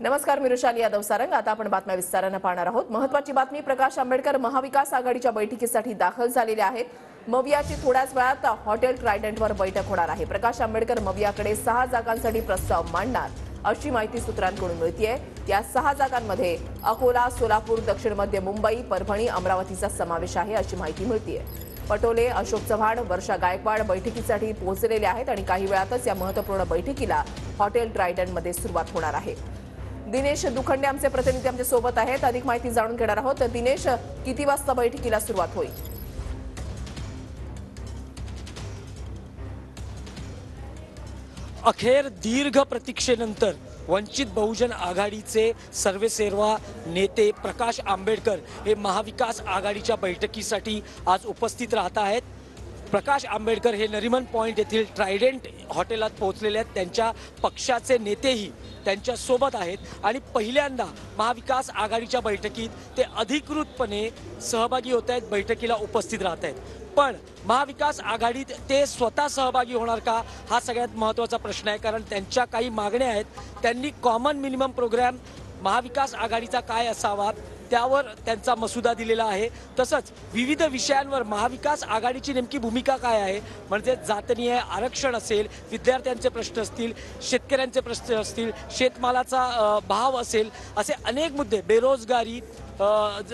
नमस्कार, मी रुशाली यादव सारंग। आता आपण बातम्या विस्ताराने पाहणार आहोत। महत्त्वाची बातमी, प्रकाश आंबेडकर महाविकास आघाडीच्या बैठकीसाठी दाखल झालेले आहेत। मवियाची थोड्याच वेळात हॉटेल ट्रायडंटवर बैठक होणार आहे। प्रकाश आंबेडकर मवियाकडे 6 जागांसाठी प्रस्ताव मांडणार अशी माहिती सूत्रांकडून मिळतेय। या 6 जागांमध्ये अकोला, सोलापूर, दक्षिण मध्य मुंबई, परभणी, अमरावतीचा समावेश आहे अशी माहिती मिळतेय। पटोले, अशोक चव्हाण, वर्षा गायकवाड बैठकीसाठी पोहोचलेले आहेत आणि काही वेळातच या महत्त्वपूर्ण बैठकीला हॉटेल ट्रायडंटमध्ये सुरुवात होणार आहे। दिनेश दुखंडे आमचे प्रतिनिधी आमच्या सोबत आहेत। अधिक माहिती जाणून घेणार आहोत। दिनेश, किती वाजता बैठकीला सुरुवात होईल? अखेर दीर्घ प्रतीक्षेनंतर वंचित बहुजन आघाडीचे सर्वेसेर्वा नेते प्रकाश आंबेडकर हे महाविकास आघाडीच्या बैठकीसाठी आज उपस्थित राहत आहेत। प्रकाश आंबेडकर हे नरिमन पॉइंट येथील ट्रायडेंट हॉटेलात पोहोचलेले आहेत। त्यांच्या पक्षाचे नेतेही त्यांच्या सोबत आहेत आणि पहिल्यांदा महाविकास आघाडीच्या बैठकीत ते अधिकृतपणे सहभागी होत आहेत, बैठकीला उपस्थित राहत आहेत। पण महाविकास आघाडीत ते स्वतः सहभागी होणार का, हा सगळ्यात महत्त्वाचा प्रश्न आहे। कारण त्यांच्या काही मागण्या आहेत। त्यांनी कॉमन मिनिमम प्रोग्राम महाविकास आघाडीचा काय असावा त्यावर त्यांचा मसुदा दिलेला आहे। तसंच विविध विषयांवर महाविकास आघाडीची नेमकी भूमिका काय आहे, म्हणजे जातनीय आरक्षण असेल, विद्यार्थ्यांचे प्रश्न असतील, शेतकऱ्यांचे प्रश्न असतील, शेतमालाचा भाव असेल, असे अनेक मुद्दे, बेरोजगारी,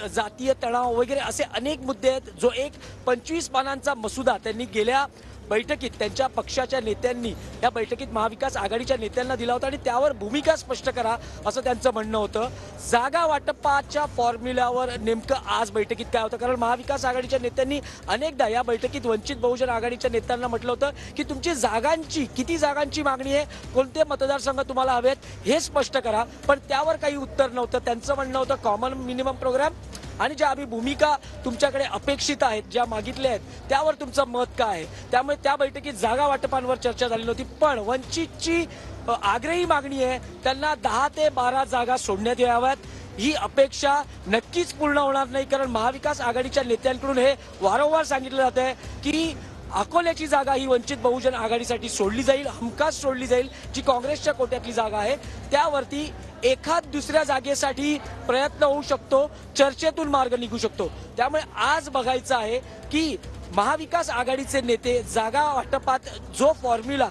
जातीय तणाव वगैरे असे अनेक मुद्दे आहेत। जो एक 25 पानांचा मसुदा त्यांनी गेल्या बैठकीत त्यांच्या पक्षाच्या नेत्यांनी या बैठकीत महाविकास आघाडीच्या नेत्यांना दिला होता आणि त्यावर भूमिका स्पष्ट करा असं त्यांचं म्हणणं होतं। जागा वाटपाच्या फॉर्म्युल्यावर नेमकं आज बैठकीत काय होतं, कारण महाविकास आघाडीच्या नेत्यांनी अनेकदा या बैठकीत वंचित बहुजन आघाडीच्या नेत्यांना म्हटलं होतं की तुमची जागांची किती जागांची मागणी आहे, कोणते मतदारसंघ तुम्हाला हवेत हे स्पष्ट करा, पण त्यावर काही उत्तर नव्हतं। त्यांचं म्हणणं होतं कॉमन मिनिमम प्रोग्राम आणि ज्या आम्ही भूमिका तुमच्याकडे अपेक्षित आहेत, ज्या मागितल्या आहेत, त्यावर तुमचं मत काय आहे। त्यामुळे त्या बैठकीत जागा वाटपांवर चर्चा झाली नव्हती। पण वंचितची आग्रही मागणी आहे, त्यांना 10 ते 12 जागा सोडण्यात याव्यात। ही अपेक्षा नक्कीच पूर्ण होणार नाही, कारण महाविकास आघाडीच्या नेत्यांकडून हे वारंवार सांगितलं जात आहे की अकोल्याची जागा ही वंचित बहुजन आघाडीसाठी सोडली जाईल, हमखास सोडली जाईल। जी काँग्रेसच्या कोट्यातली जागा आहे त्यावरती एखाद दुसऱ्या जागेसाठी प्रयत्न होऊ शकतो, चर्चेतून मार्ग निघू शकतो। त्यामुळे आज बघायचं आहे की महाविकास आघाडीचे नेते जागा वाटपात जो फॉर्म्युला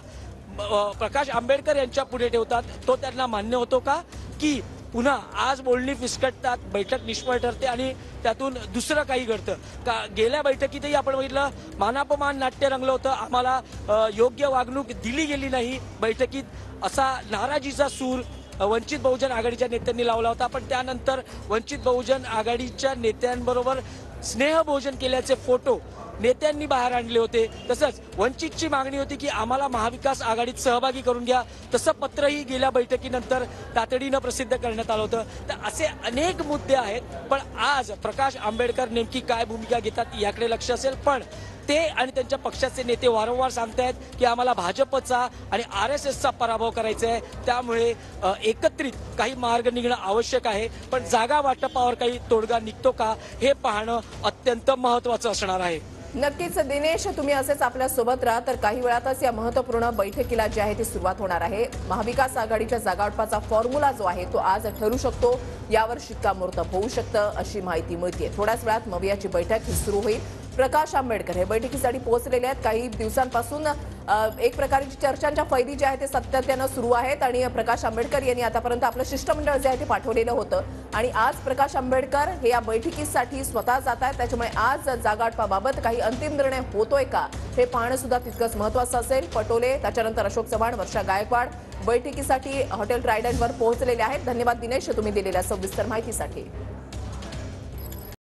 प्रकाश आंबेडकर यांच्या पुढे ठेवतात तो त्यांना मान्य होतो का, की पुन्हा आज बोलणी फिसकटतात, बैठक निष्फळ ठरते आणि त्यातून दुसरं काही घडतं का। गेल्या बैठकीतही आपण बघितलं मानापमान नाट्य रंगलं होतं, आम्हाला योग्य वागणूक दिली गेली नाही बैठकीत असा नाराजीचा सूर वंचित बहुजन आघाडीच्या नेत्यांनी लावला होता। पण त्यानंतर वंचित बहुजन आघाडीच्या नेत्यांबरोबर स्नेहभोजन केल्याचे फोटो नेत्यांनी बाहेर आणले होते। तसंच वंचितची मागणी होती की आम्हाला महाविकास आघाडीत सहभागी करून घ्या, तसं पत्रही गेल्या बैठकीनंतर तातडीनं प्रसिद्ध करण्यात आलं होतं। तर असे अनेक मुद्दे आहेत, पण आज प्रकाश आंबेडकर नेमकी काय भूमिका घेतात याकडे लक्ष असेल। पण ते आणि त्यांच्या पक्षाचे नेते वारंवार सांगतायत की आम्हाला भाजपचा आणि RSSचा पराभव करायचा आहे, त्यामुळे एकत्रित काही मार्ग निघणं आवश्यक आहे। पण जागा वाटपावर काही तोडगा निघतो का हे पाहणं अत्यंत महत्त्वाचं असणार आहे। नक्कीच दिनेश, तुम्ही असेच आपल्या सोबत राहा। तर काही वेळातच या महत्त्वपूर्ण बैठकीला जी आहे ती सुरुवात होणार आहे। महाविकास आघाडीच्या जागा वाटपाचा फॉर्म्युला जो आहे तो आज ठरू शकतो, यावर शिक्कामोर्तब होऊ शकतं अशी माहिती मिळते। थोड्याच वेळात मवियाची बैठक ही सुरू होईल। प्रकाश आंबेडकर हे बैठकीसाठी पोहोचलेले आहेत। काही दिवसांपासून एक प्रकारची चर्चांच्या फैदी जे आहे ते सातत्यानं सुरू आहेत आणि प्रकाश आंबेडकर यांनी आतापर्यंत आपलं शिष्टमंडळ जे आहे ते पाठवलेलं होतं आणि आज प्रकाश आंबेडकर हे या बैठकीसाठी स्वतः जात आहेत। त्याच्यामुळे आज जागा वाटपाबाबत काही अंतिम निर्णय होतोय का हे पाहणं सुद्धा तितकंच महत्त्वाचं असेल। पटोले, त्याच्यानंतर अशोक चव्हाण, वर्षा गायकवाड बैठकीसाठी हॉटेल ट्रायडंटवर पोहोचलेले आहेत। धन्यवाद दिनेश, तुम्ही दिलेल्या सविस्तर माहितीसाठी।